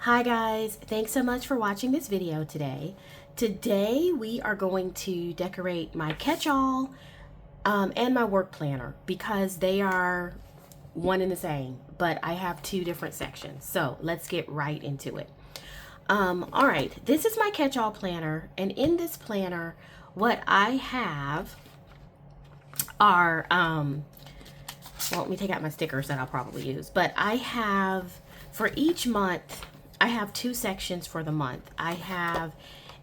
Hi guys, thanks so much for watching this video today. Today we are going to decorate my catch-all and my work planner because they are one and the same, but I have two different sections. So let's get right into it. All right, this is my catch-all planner, and in this planner, what I have are, well, let me take out my stickers that I'll probably use, but I have, for each month, I have two sections for the month. I have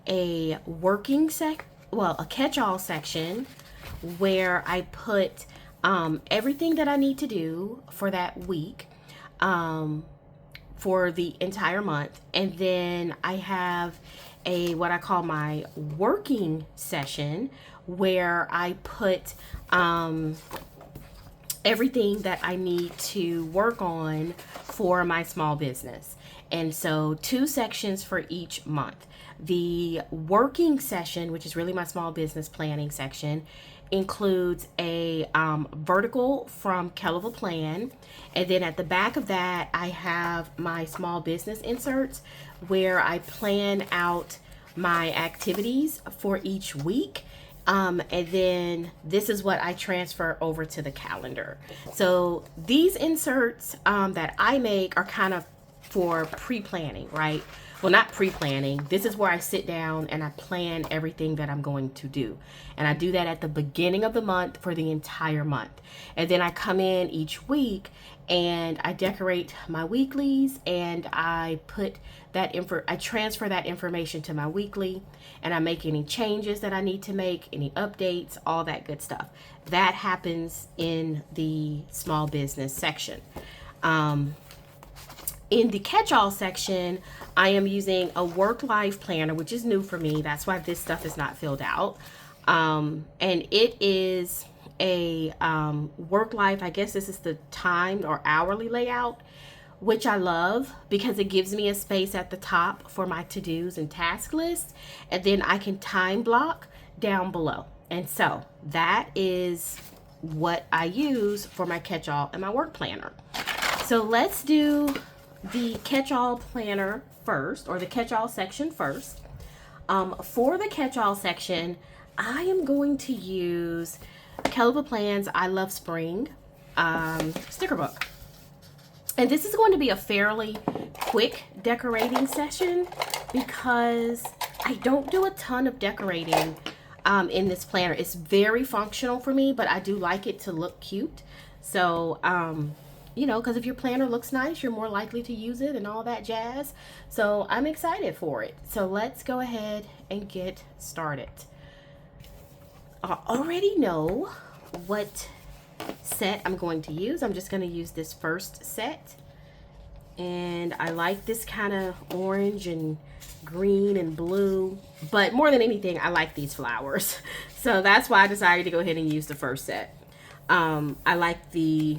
a a catch-all section where I put everything that I need to do for that week, for the entire month. And then I have what I call my working session where I put everything that I need to work on for my small business. And so two sections for each month. The working session, which is really my small business planning section, includes a vertical from Catchall Plan. And then at the back of that, I have my small business inserts where I plan out my activities for each week. And then this is what I transfer over to the calendar. So these inserts that I make are kind of for pre-planning, right? Well, not pre-planning. This is where I sit down and I plan everything that I'm going to do. And I do that at the beginning of the month for the entire month. And then I come in each week and I decorate my weeklies, and I put that I transfer that information to my weekly, and I make any changes that I need to make, any updates, all that good stuff. That happens in the small business section. In the catch-all section, I am using a work-life planner, which is new for me. That's why this stuff is not filled out. And it is a work life, I guess this is the timed or hourly layout, which I love because it gives me a space at the top for my to-dos and task lists, and then I can time block down below. And so that is what I use for my catch-all and my work planner. So let's do the catch-all planner first, or the catch-all section first. For the catch-all section, I am going to use Catchall Plan's I Love Spring sticker book. And this is going to be a fairly quick decorating session because I don't do a ton of decorating in this planner. It's very functional for me, but I do like it to look cute. So, you know, because if your planner looks nice, you're more likely to use it and all that jazz. So I'm excited for it. So let's go ahead and get started. I already know what set I'm going to use. I'm just going to use this first set. And I like this kind of orange and green and blue. But more than anything, I like these flowers. So that's why I decided to go ahead and use the first set. I like the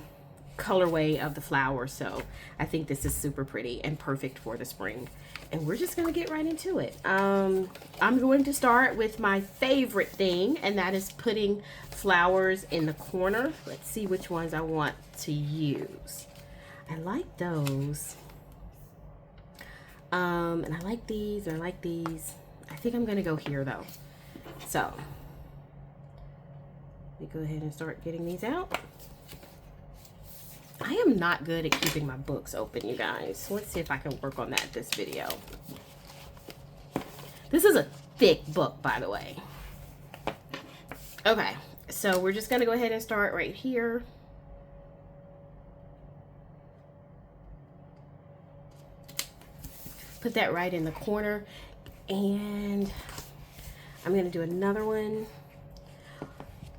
colorway of the flowers, so I think this is super pretty and perfect for the spring. And we're just gonna get right into it. I'm going to start with my favorite thing, and that is putting flowers in the corner. Let's see which ones I want to use. I like those, and I like these, and I like these. I think I'm gonna go here though. So let me go ahead and start getting these out. I am not good at keeping my books open, you guys. Let's see if I can work on that this video. This is a thick book, by the way. Okay, so we're just gonna go ahead and start right here. Put that right in the corner, and I'm gonna do another one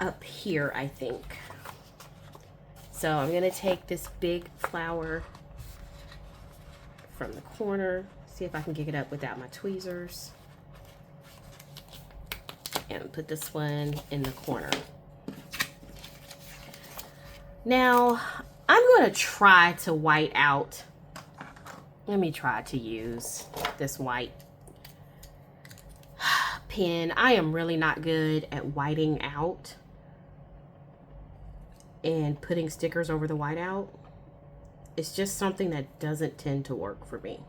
up here, I think. So I'm gonna take this big flower from the corner, see if I can get it up without my tweezers, and put this one in the corner. Now, I'm gonna try to white out. Let me try to use this white pen. I am really not good at whiting out and putting stickers over the whiteout. It's just something that doesn't tend to work for me.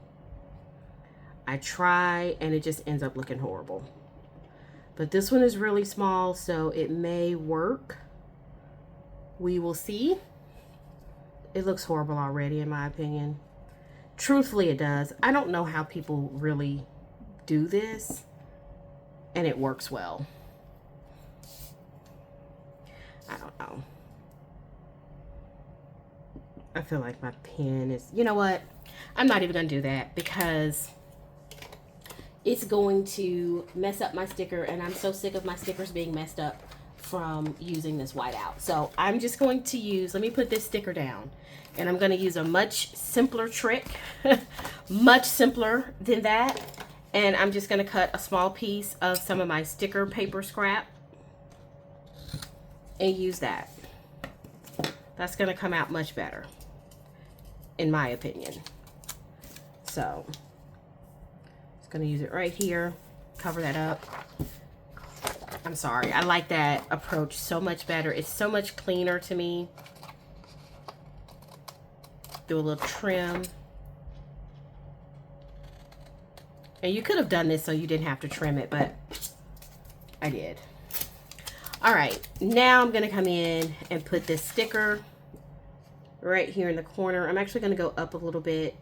I try and it just ends up looking horrible. But this one is really small, so it may work. We will see. It looks horrible already, in my opinion. Truthfully, it does. I don't know how people really do this, and it works well. I don't know. I feel like my pen is, you know what? I'm not even gonna do that because it's going to mess up my sticker, and I'm so sick of my stickers being messed up from using this whiteout. So I'm just going to use, let me put this sticker down, and I'm going to use a much simpler trick, much simpler than that. And I'm just going to cut a small piece of some of my sticker paper scrap and use that. That's going to come out much better, in my opinion. So just going to use it right here, cover that up. I'm sorry, I like that approach so much better. It's so much cleaner to me. Do a little trim. And you could have done this so you didn't have to trim it, but I did. All right, now I'm gonna come in and put this sticker right here in the corner. I'm actually gonna go up a little bit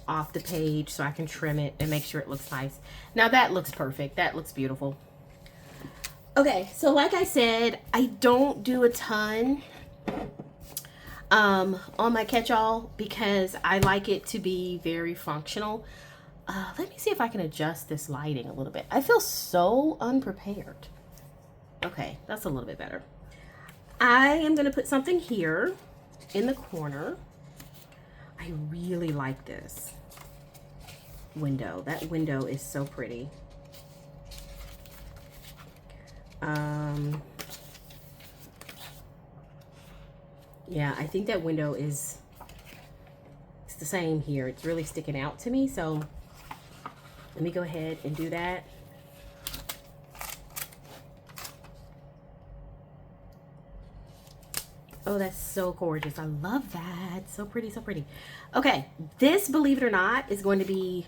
off the page so I can trim it and make sure it looks nice. Now that looks perfect. That looks beautiful. Okay, so like I said, I don't do a ton on my catch-all because I like it to be very functional. Let me see if I can adjust this lighting a little bit. I feel so unprepared. Okay, that's a little bit better. I am going to put something here in the corner. I really like this window. That window is so pretty. Yeah, I think that window it's the same here. It's really sticking out to me, so let me go ahead and do that. Oh, that's so gorgeous. I love that. So pretty, so pretty. Okay, this, believe it or not, is going to be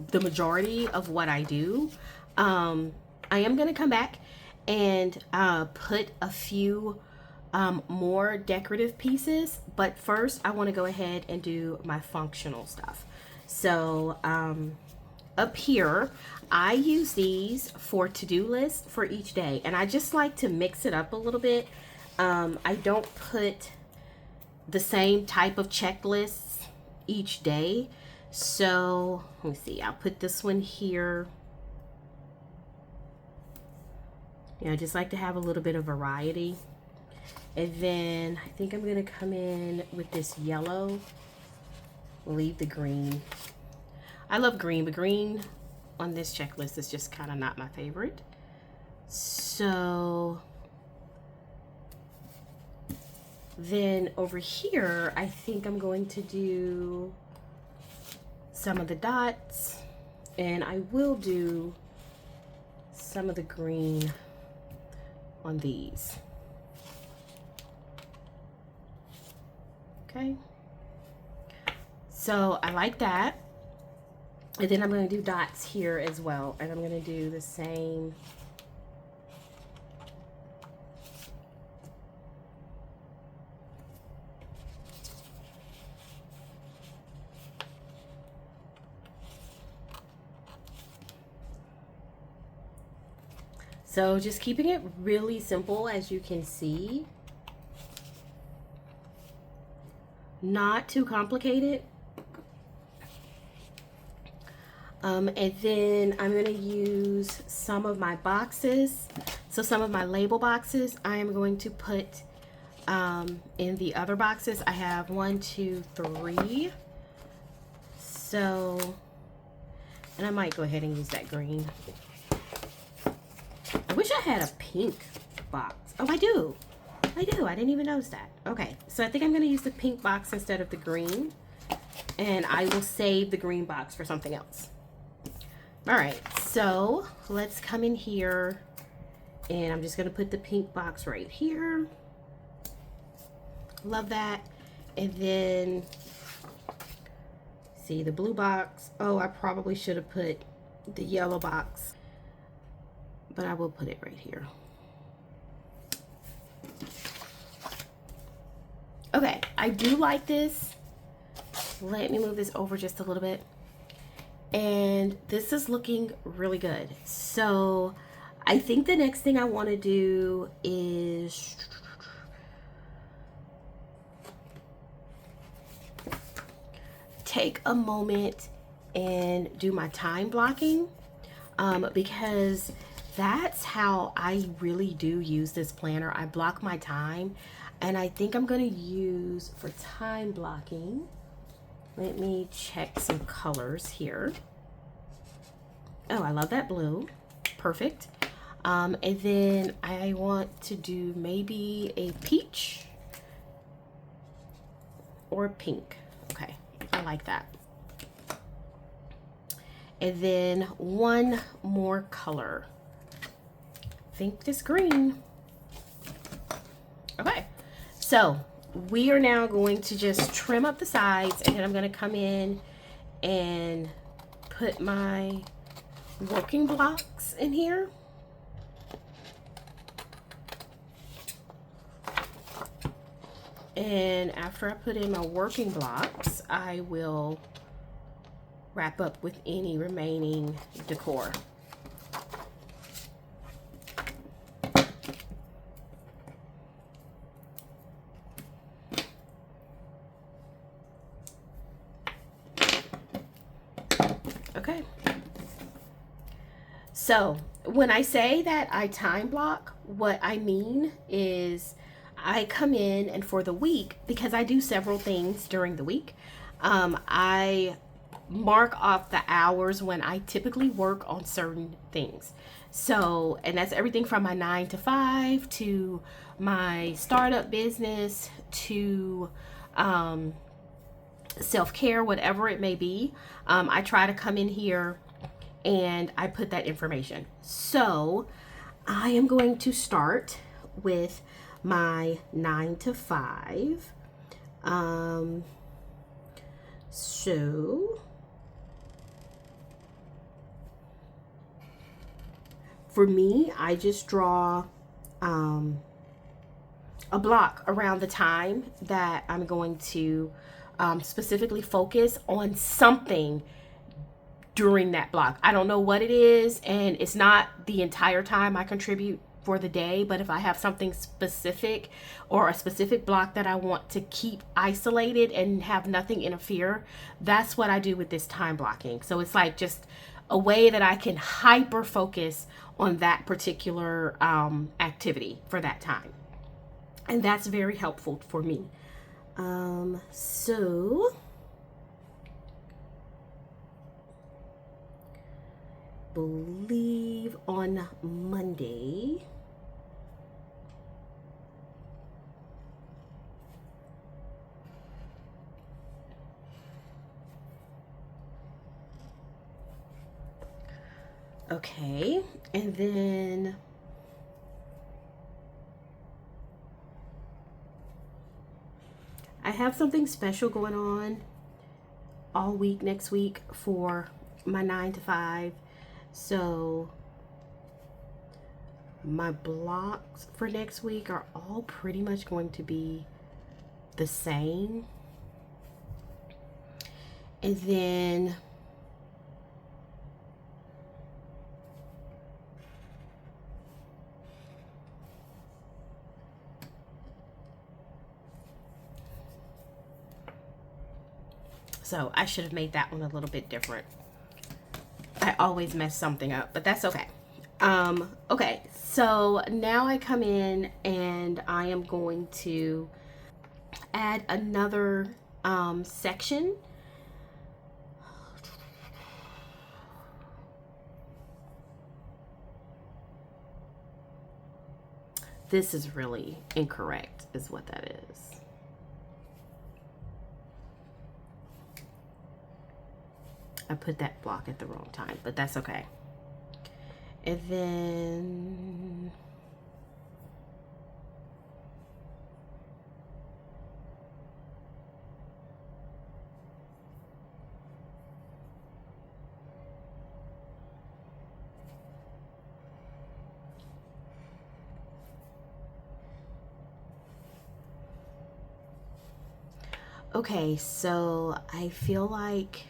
the majority of what I do. I am going to come back and put a few more decorative pieces, but first I want to go ahead and do my functional stuff. So up here I use these for to-do lists for each day, and I just like to mix it up a little bit. I don't put the same type of checklists each day, so let me see, I'll put this one here. You know, I just like to have a little bit of variety. And then I think I'm going to come in with this yellow. Leave the green. I love green, but green on this checklist is just kind of not my favorite. So then over here, I think I'm going to do some of the dots, and I will do some of the green on these. Okay, so I like that. And then I'm going to do dots here as well, and I'm going to do the same. So just keeping it really simple, as you can see. Not too complicated. And then I'm going to use some of my boxes. So some of my label boxes I am going to put in the other boxes. I have 1, 2, 3. So, and I might go ahead and use that green. I wish I had a pink box. Oh, I do. I do. I didn't even notice that. Okay, so I think I'm going to use the pink box instead of the green. And I will save the green box for something else. All right, so let's come in here. And I'm just going to put the pink box right here. Love that. And then, See the blue box. Oh, I probably should have put the yellow box, but I will put it right here. Okay, I do like this. Let me move this over just a little bit. And this is looking really good. So I think the next thing I want to do is take a moment and do my time blocking, because that's how I really do use this planner. I block my time, and I think I'm going to use for time blocking. Let me check some colors here. Oh, I love that blue. Perfect. And then I want to do maybe a peach or pink. Okay, I like that. And then one more color. I think this green. Okay, so we are now going to just trim up the sides, and then I'm going to come in and put my working blocks in here. And after I put in my working blocks, I will wrap up with any remaining decor. Okay. So when I say that I time block, what I mean is I come in, and for the week, because I do several things during the week, I mark off the hours when I typically work on certain things. So, and that's everything from my 9 to 5 to my startup business to self-care, whatever it may be. I try to come in here and I put that information. So I am going to start with my 9 to 5. So for me, I just draw a block around the time that I'm going to specifically focus on something during that block. I don't know what it is, and it's not the entire time I contribute for the day, but if I have something specific or a specific block that I want to keep isolated and have nothing interfere, that's what I do with this time blocking. So it's like just a way that I can hyper focus on that particular activity for that time. And that's very helpful for me. So believe on Monday okay, and then I have something special going on all week next week for my 9 to 5. So my blocks for next week are all pretty much going to be the same. And then so I should have made that one a little bit different. I always mess something up, but that's okay. Okay, so now I come in and I am going to add another section. This is really incorrect, is what that is. I put that block at the wrong time, but that's okay. And then Okay, so I feel like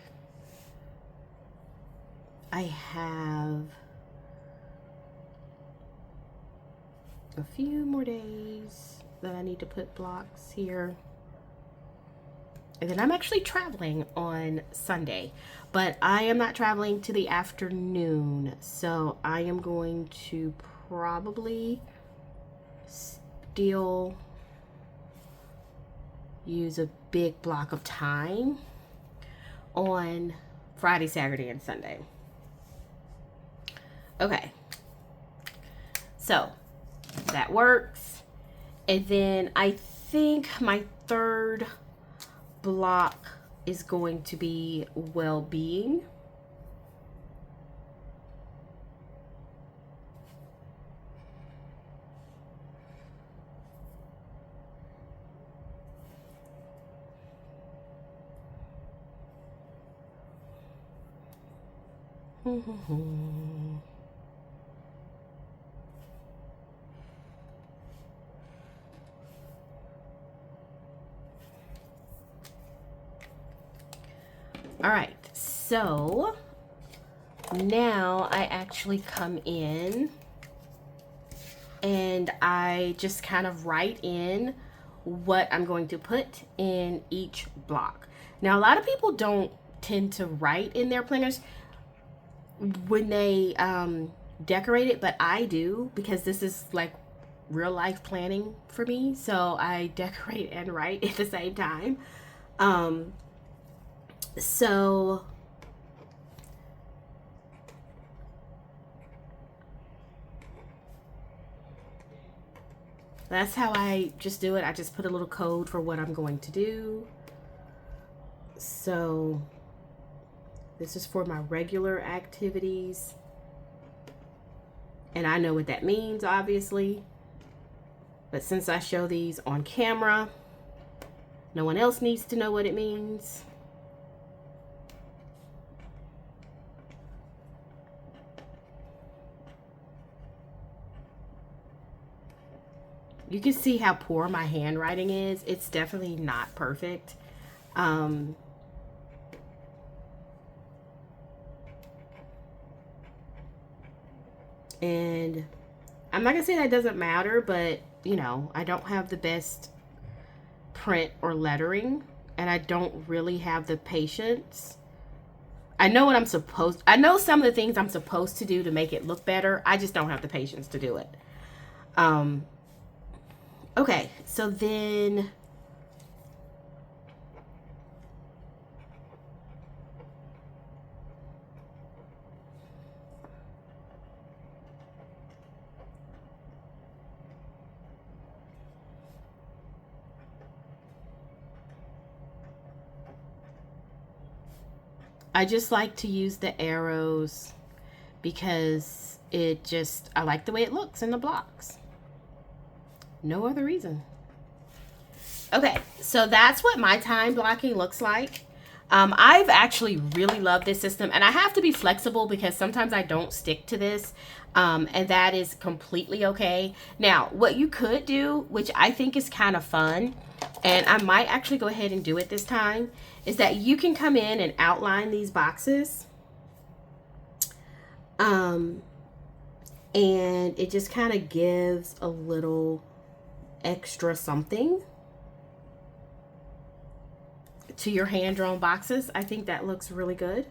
I have a few more days that I need to put blocks here. And then I'm actually traveling on Sunday, but I am not traveling to the afternoon. So I am going to probably still use a big block of time on Friday, Saturday, and Sunday. Okay. So that works. And then I think my third block is going to be well-being. All right, so now I actually come in and I just kind of write in what I'm going to put in each block. Now, a lot of people don't tend to write in their planners when they decorate it, but I do, because this is like real life planning for me. So I decorate and write at the same time. So that's how I just do it. I just put a little code for what I'm going to do. So this is for my regular activities. And I know what that means, obviously. But since I show these on camera, no one else needs to know what it means. You can see how poor my handwriting is. It's definitely not perfect. And I'm not gonna say that doesn't matter, but you know, I don't have the best print or lettering, and I don't really have the patience. I know what I know some of the things I'm supposed to do to make it look better. I just don't have the patience to do it. Okay, so then I just like to use the arrows because I like the way it looks in the blocks. No other reason. Okay, so that's what my time blocking looks like. I've actually really loved this system, and I have to be flexible because sometimes I don't stick to this, and that is completely okay. Now, what you could do, which I think is kind of fun, and I might actually go ahead and do it this time, is that you can come in and outline these boxes. And it just kind of gives a little extra something to your hand-drawn boxes. I think that looks really good.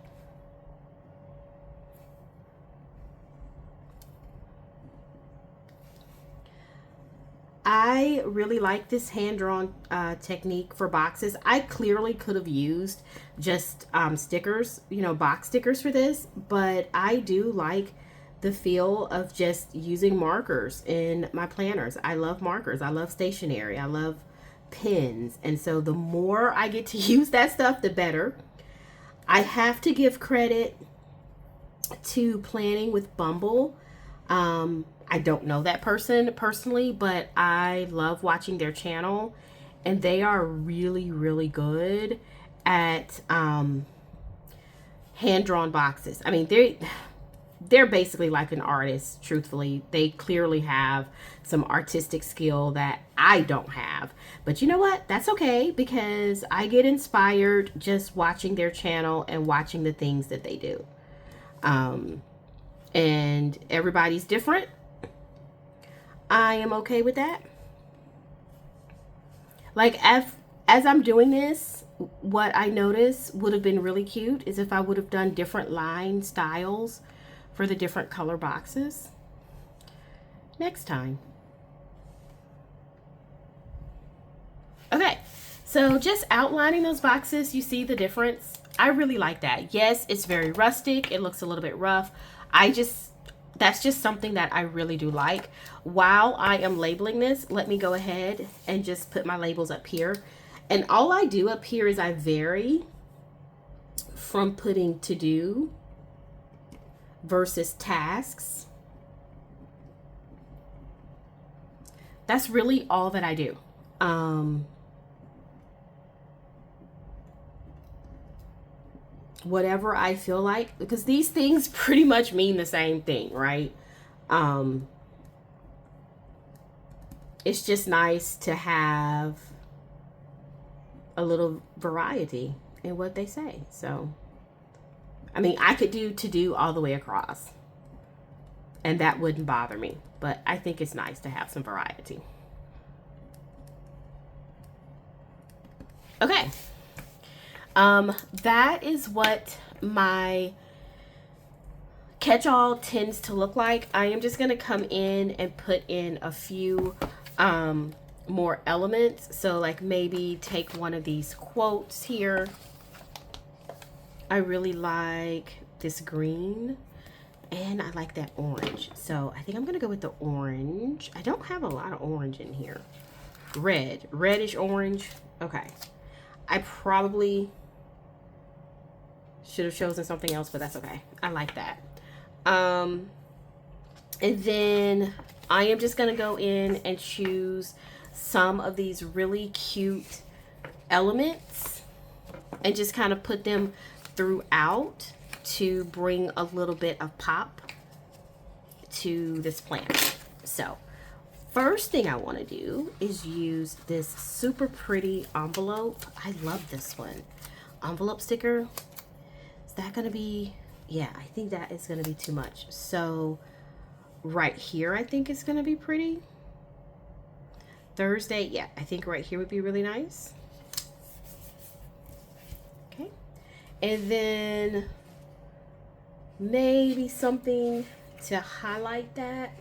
I really like this hand-drawn technique for boxes. I clearly could have used just stickers, box stickers for this, but I do like the feel of just using markers in my planners. I love markers. I love stationery. I love pens. And so the more I get to use that stuff, the better. I have to give credit to Planning with Bumble. I don't know that person personally, but I love watching their channel, and they are really, really good at hand-drawn boxes. I mean, they're basically like an artist, truthfully. They clearly have some artistic skill that I don't have. But you know what? That's okay, because I get inspired just watching their channel and watching the things that they do. And everybody's different. I am okay with that. Like, as I'm doing this, what I noticed would have been really cute is if I would have done different line styles for the different color boxes next time. Okay, so just outlining those boxes, you see the difference. I really like that. Yes, it's very rustic. It looks a little bit rough. That's just something that I really do like. While I am labeling this, let me go ahead and just put my labels up here. And all I do up here is I vary from putting to do versus tasks. That's really all that I do. Whatever I feel like, because these things pretty much mean the same thing, right? It's just nice to have a little variety in what they say. So, I mean, I could do to do all the way across, and that wouldn't bother me, but I think it's nice to have some variety. Okay. That is what my catch-all tends to look like. I am just going to come in and put in a few more elements. So like maybe take one of these quotes here. I really like this green and I like that orange. So I think I'm going to go with the orange. I don't have a lot of orange in here. Reddish orange. Okay. I probably should have chosen something else, but that's okay. I like that. And then I am just going to go in and choose some of these really cute elements and just kind of put them throughout to bring a little bit of pop to this planner. So first thing I want to do is use this super pretty envelope. I love this one. Envelope sticker. Is that going to be, yeah, I think that is going to be too much. So right here, I think it's going to be pretty. Thursday, yeah, I think right here would be really nice. Okay. And then maybe something to highlight that.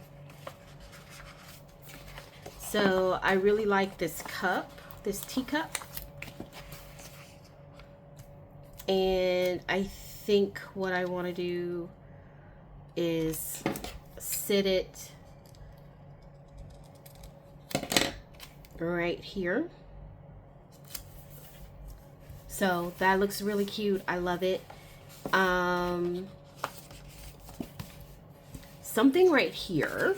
So I really like this cup, this teacup. And I think what I want to do is sit it right here. So that looks really cute. I love it. Something right here.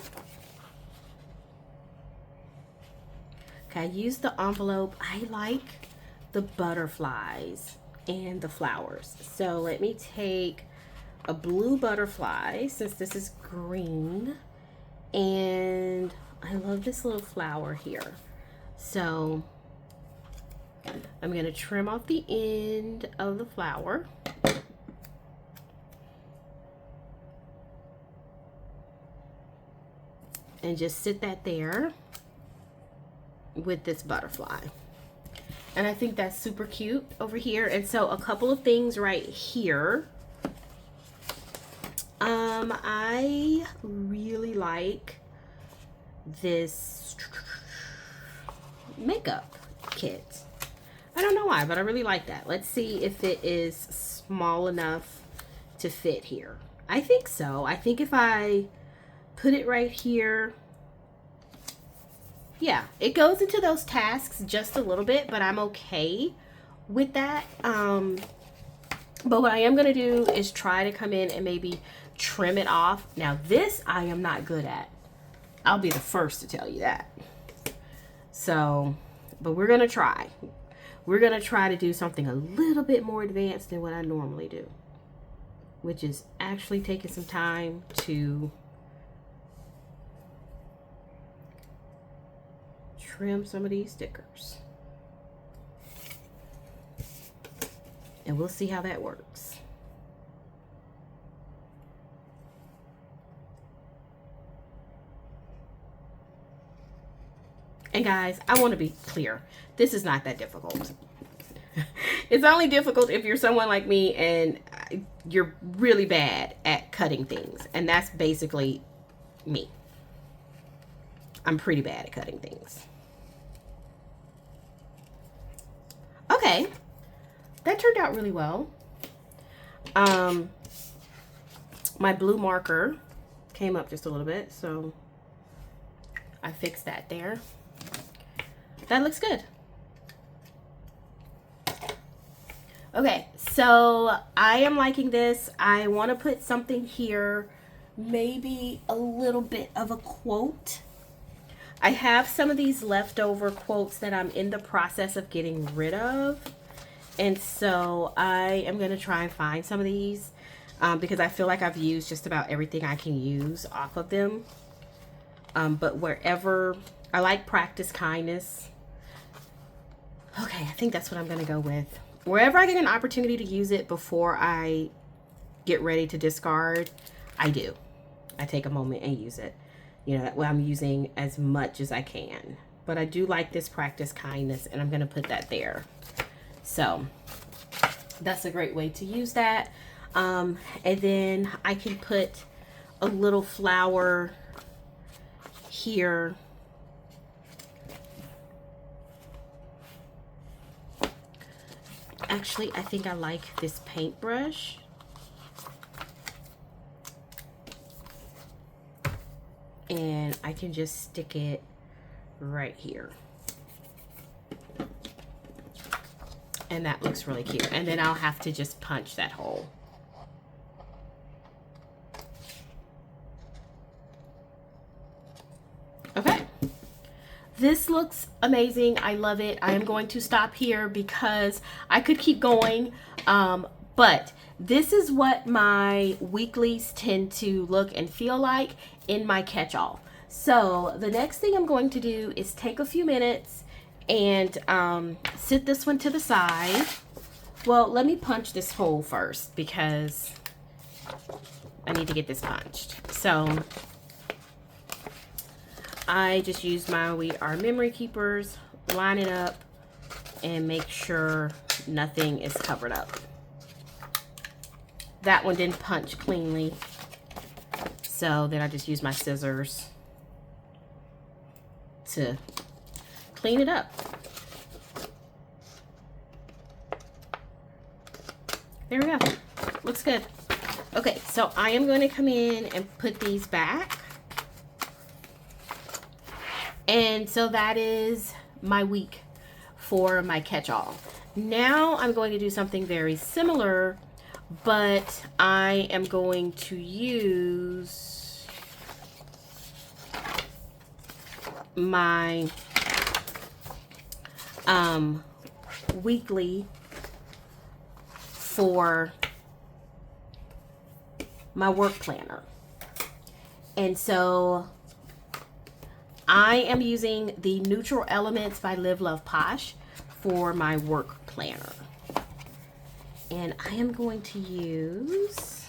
Okay, I use the envelope. I like the butterflies and the flowers. So let me take a blue butterfly, since this is green, and I love this little flower here. So I'm going to trim off the end of the flower. And just sit that there with this butterfly. And I think that's super cute over here. And so a couple of things right here. I really like this makeup kit. I don't know why, but I really like that. Let's see if it is small enough to fit here. I think so. I think if I put it right here, yeah, it goes into those tasks just a little bit, but I'm okay with that. But what I am going to do is try to come in and maybe trim it off. Now this I am not good at. I'll be the first to tell you that. So, but we're going to try. We're going to try to do something a little bit more advanced than what I normally do. which is actually taking some time to trim some of these stickers. And we'll see how that works. And guys, I want to be clear. This is not that difficult. It's only difficult if you're someone like me and you're really bad at cutting things. And that's basically me. I'm pretty bad at cutting things. Okay. That turned out really well. My blue marker came up just a little bit, so I fixed that there. That looks good. Okay, so I am liking this. I want to put something here, maybe a little bit of a quote. I have some of these leftover quotes that I'm in the process of getting rid of. And so I am going to try and find some of these because I feel like I've used just about everything I can use off of them. But wherever, I like practice kindness. Okay, I think that's what I'm going to go with. Wherever I get an opportunity to use it before I get ready to discard, I do. I take a moment and use it. You know, that way I'm using as much as I can. But I do like this practice kindness, and I'm going to put that there. So that's a great way to use that. And then I can put a little flower here. Actually, I think I like this paintbrush. And I can just stick it right here. And that looks really cute. And then I'll have to just punch that hole. Okay. This looks amazing. I love it. I am going to stop here because I could keep going. But this is what my weeklies tend to look and feel like in my catch-all. So the next thing I'm going to do is take a few minutes and sit this one to the side. Well, let me punch this hole first because I need to get this punched. So I just used my We Are Memory Keepers, line it up, and make sure nothing is covered up. That one didn't punch cleanly, so then I just used my scissors to clean it up. There we go. Looks good. Okay, so I am going to come in and put these back. And so that is my week for my catch-all. Now I'm going to do something very similar, but I am going to use my weekly for my work planner. And so I am using the Neutral Elements by Live Love Posh for my work planner. And I am going to use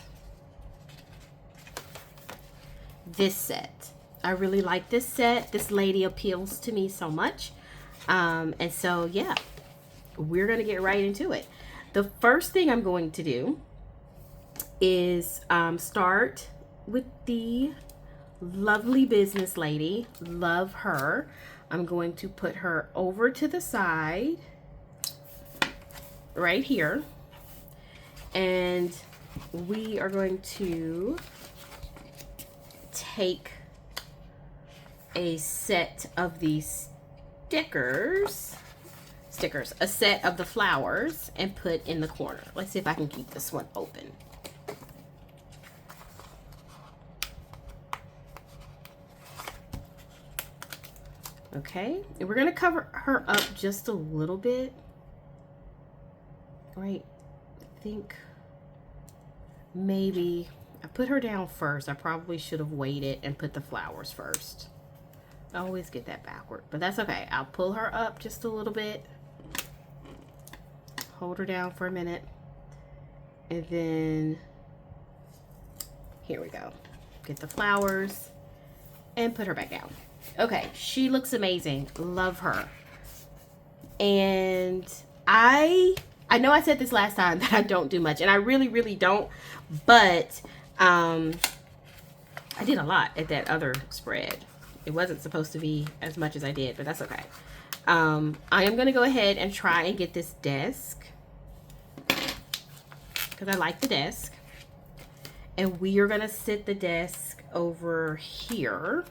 this set. I really like this set. This lady appeals to me so much. And so, yeah, we're going to get right into it. The first thing I'm going to do is start with the lovely business lady. Love her. I'm going to put her over to the side right here. And we are going to take a set of these stickers, a set of the flowers, and put in the corner. Let's see if I can keep this one open. Okay, and we're gonna cover her up just a little bit. Right, I think maybe I put her down first. I probably should have waited and put the flowers first. I always get that backward, but that's okay. I'll pull her up just a little bit, hold her down for a minute, and then here we go. Get the flowers and put her back down. Okay, she looks amazing. Love her. And I know I said this last time that I don't do much, and I really don't, but I did a lot at that other spread. It wasn't supposed to be as much as I did, but that's okay. I am going to go ahead and try and get this desk because I like the desk. And we are going to sit the desk over here,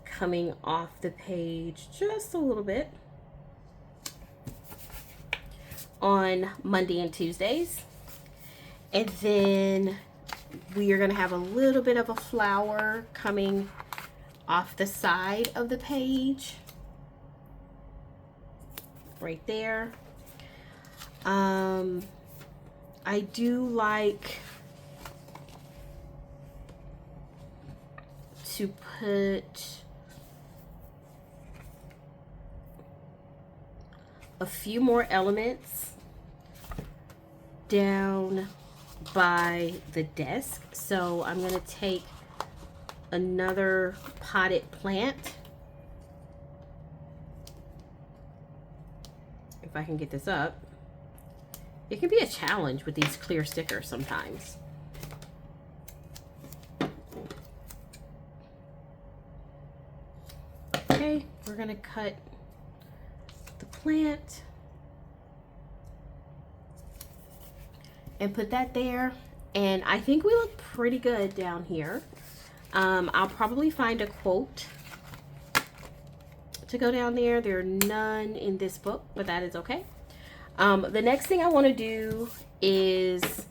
coming off the page just a little bit on Monday and Tuesdays. And then we are going to have a little bit of a flower coming off the side of the page right there. I do like to put a few more elements down by the desk. So I'm going to take another potted plant, if I can get this up. It can be a challenge with these clear stickers sometimes. Okay, we're gonna cut the plant and put that there, and I think we look pretty good down here. I'll probably find a quote to go down there. There are none in this book, but that is okay. The next thing I want to do is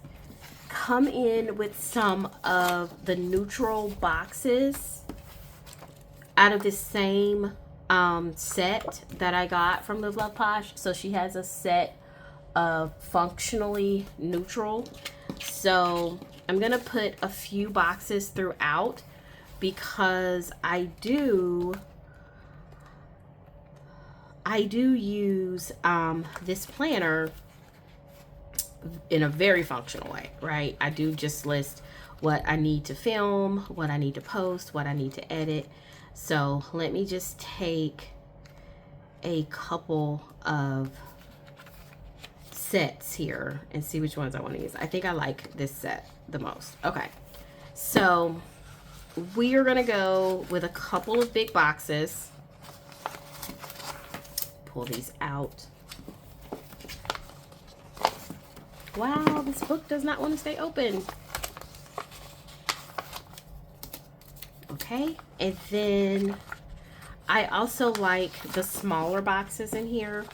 come in with some of the neutral boxes out of this same set that I got from Live Love Posh. So she has a set of functionally neutral. So I'm going to put a few boxes throughout because I do use this planner in a very functional way, right? I do just list what I need to film, what I need to post, what I need to edit. So let me just take a couple of sets here and see which ones I want to use. I think I like this set the most. Okay, so we are gonna go with a couple of big boxes. Pull these out. Wow, this book does not want to stay open. Okay, and then I also like the smaller boxes in here.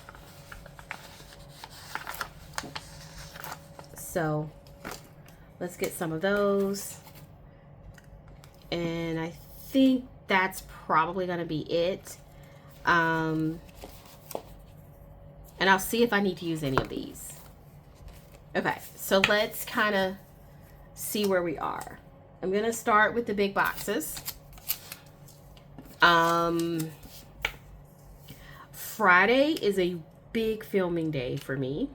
So let's get some of those. And I think that's probably going to be it. And I'll see if I need to use any of these. Okay, so let's kind of see where we are. I'm going to start with the big boxes. Friday is a big filming day for me.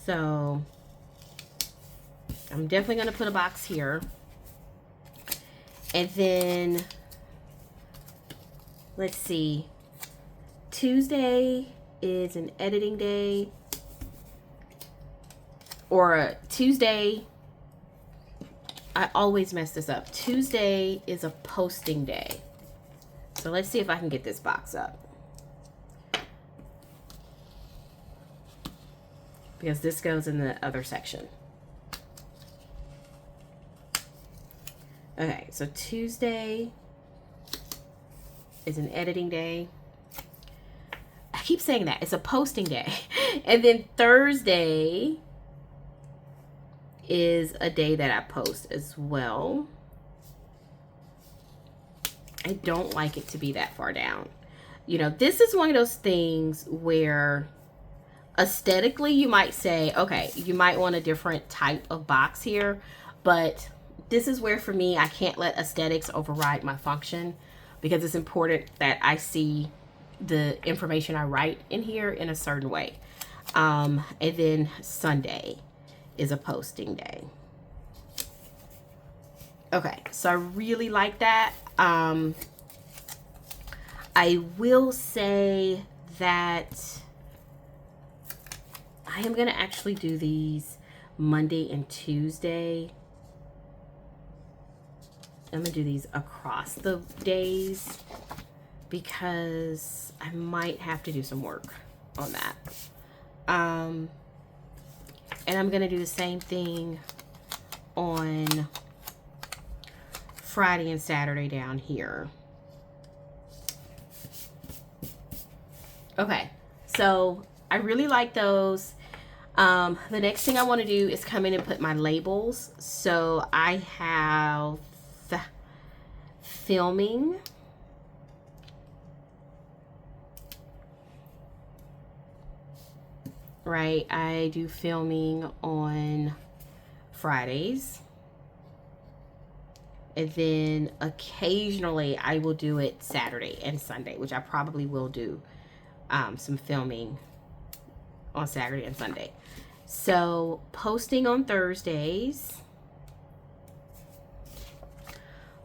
So I'm definitely going to put a box here. And then, let's see. Tuesday is an editing day. Or Tuesday, I always mess this up. Tuesday is a posting day. So let's see if I can get this box up. Because this goes in the other section. Okay, so Tuesday is an editing day. I keep saying that. It's a posting day. And then Thursday is a day that I post as well. I don't like it to be that far down. You know, this is one of those things where Aesthetically, you might say, okay, you might want a different type of box here, but this is where for me, I can't let aesthetics override my function, because it's important that I see the information I write in here in a certain way. And then Sunday is a posting day. Okay, so I really like that. I will say that I am going to actually do these Monday and Tuesday. I'm going to do these across the days because I might have to do some work on that. And I'm going to do the same thing on Friday and Saturday down here. Okay, so I really like those. The next thing I want to do is come in and put my labels. So I have filming, right? I do filming on Fridays. And then occasionally I will do it Saturday and Sunday, which I probably will do some filming on Saturday and Sunday. So posting on Thursdays,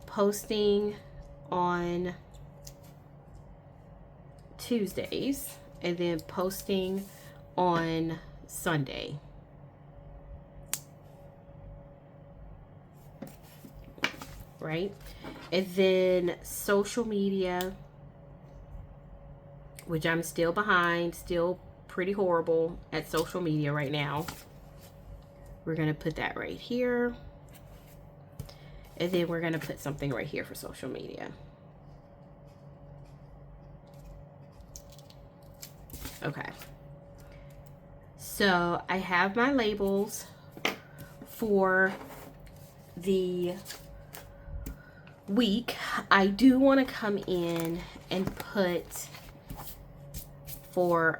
posting on Tuesdays, and then posting on Sunday. Right? And then social media, which I'm still behind, still pretty horrible at social media right now. We're going to put that right here. And then we're going to put something right here for social media. Okay. So I have my labels for the week. I do want to come in and put for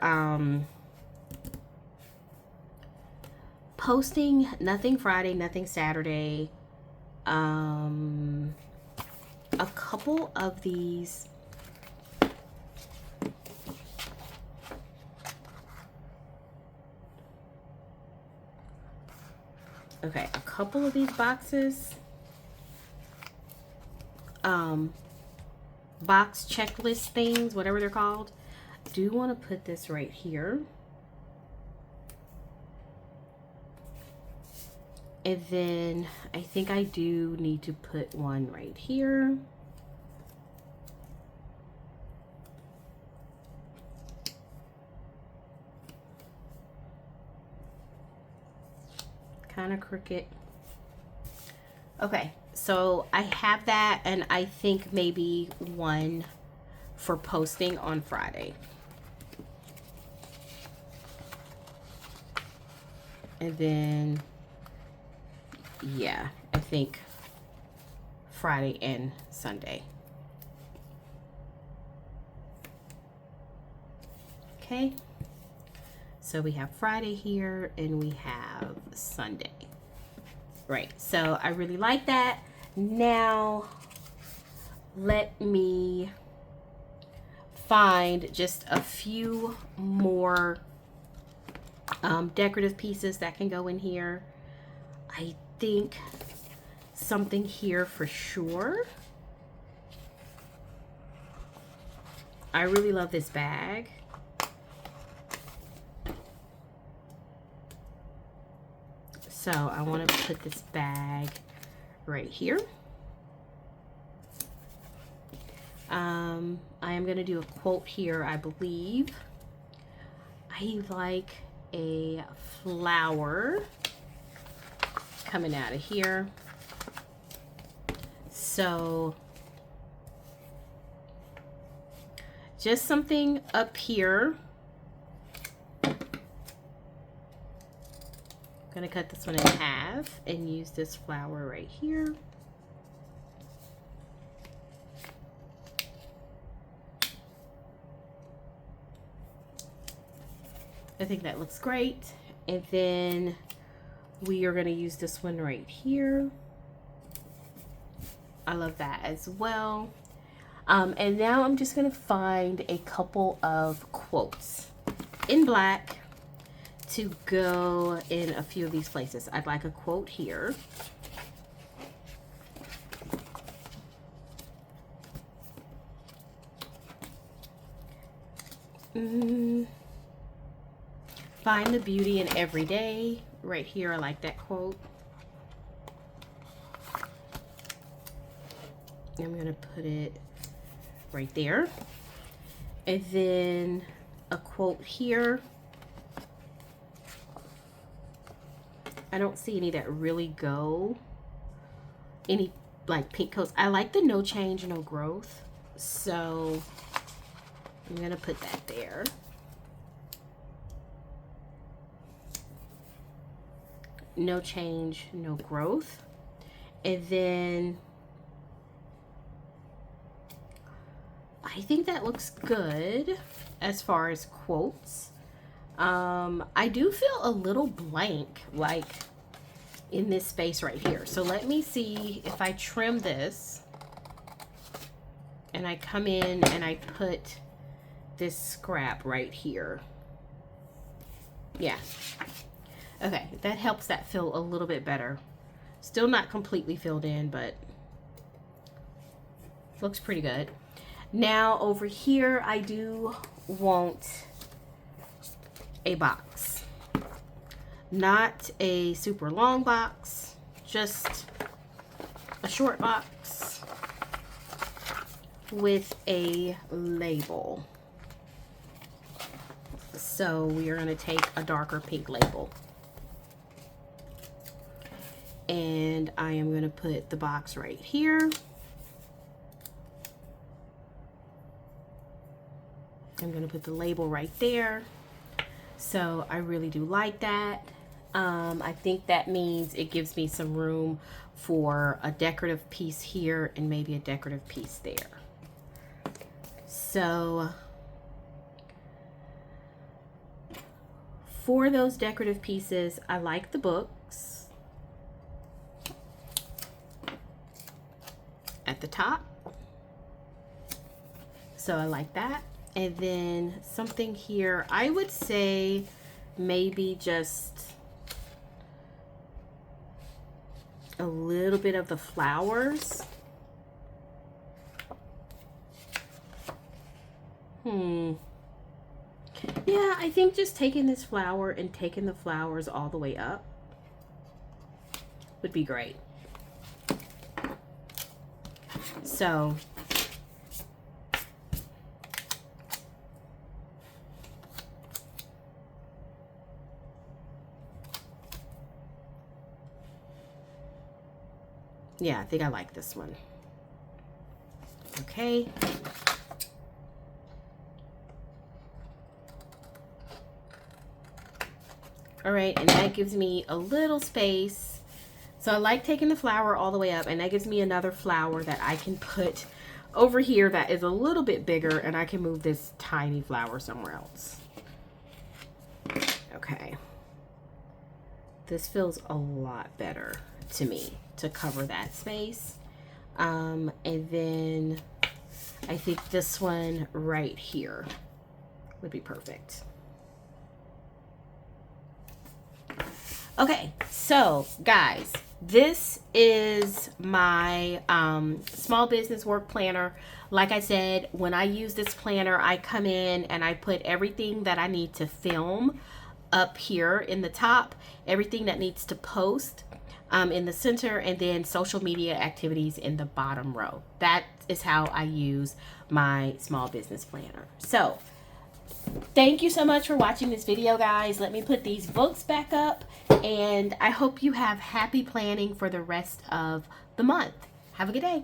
posting nothing Friday, nothing Saturday. A couple of these a couple of these boxes, box checklist things, whatever they're called. Do want to put this right here. And then I think I do need to put one right here. Kind of crooked. Okay, so I have that, and I think maybe one for posting on Friday. And then, yeah, I think Friday and Sunday. Okay, so we have Friday here and we have Sunday. Right, so I really like that. Now, let me find just a few more decorative pieces that can go in here. I think something here for sure. I really love this bag. So I want to put this bag right here. I am going to do a quote here, I believe. I like a flower coming out of here. So just something up here. I'm gonna cut this one in half and use this flower right here. I think that looks great. And then we are going to use this one right here. I love that as well. And now I'm just going to find a couple of quotes in black to go in a few of these places. I'd like a quote here. Find the beauty in every day. Right here, I like that quote. I'm going to put it right there. And then a quote here. I don't see any that really go. Any like pink coats. I like the no change, no growth. So I'm going to put that there. No change, no growth. And then I think that looks good as far as quotes. I do feel a little blank like in this space right here. So let me see if I trim this and I come in and I put this scrap right here. Yeah. Okay, that helps that fill a little bit better. Still not completely filled in, but looks pretty good. Now over here, I do want a box. Not a super long box, just a short box with a label. So we are going to take a darker pink label. And I am going to put the box right here. I'm going to put the label right there. So I really do like that. I think that means it gives me some room for a decorative piece here and maybe a decorative piece there. So for those decorative pieces, I like the books at the top. So I like that. And then something here, I would say maybe just a little bit of the flowers. Yeah, I think just taking this flower and taking the flowers all the way up would be great. So yeah, I think I like this one. Okay. All right, and that gives me a little space. So I like taking the flower all the way up, and that gives me another flower that I can put over here that is a little bit bigger, and I can move this tiny flower somewhere else. Okay. This feels a lot better to me to cover that space. And then I think this one right here would be perfect. Okay, so guys, this is my small business work planner. Like I said, when I use this planner, I come in and I put everything that I need to film up here in the top, everything that needs to post in the center, and then social media activities in the bottom row. That is how I use my small business planner. So thank you so much for watching this video, guys. Let me put these books back up, and I hope you have happy planning for the rest of the month. Have a good day.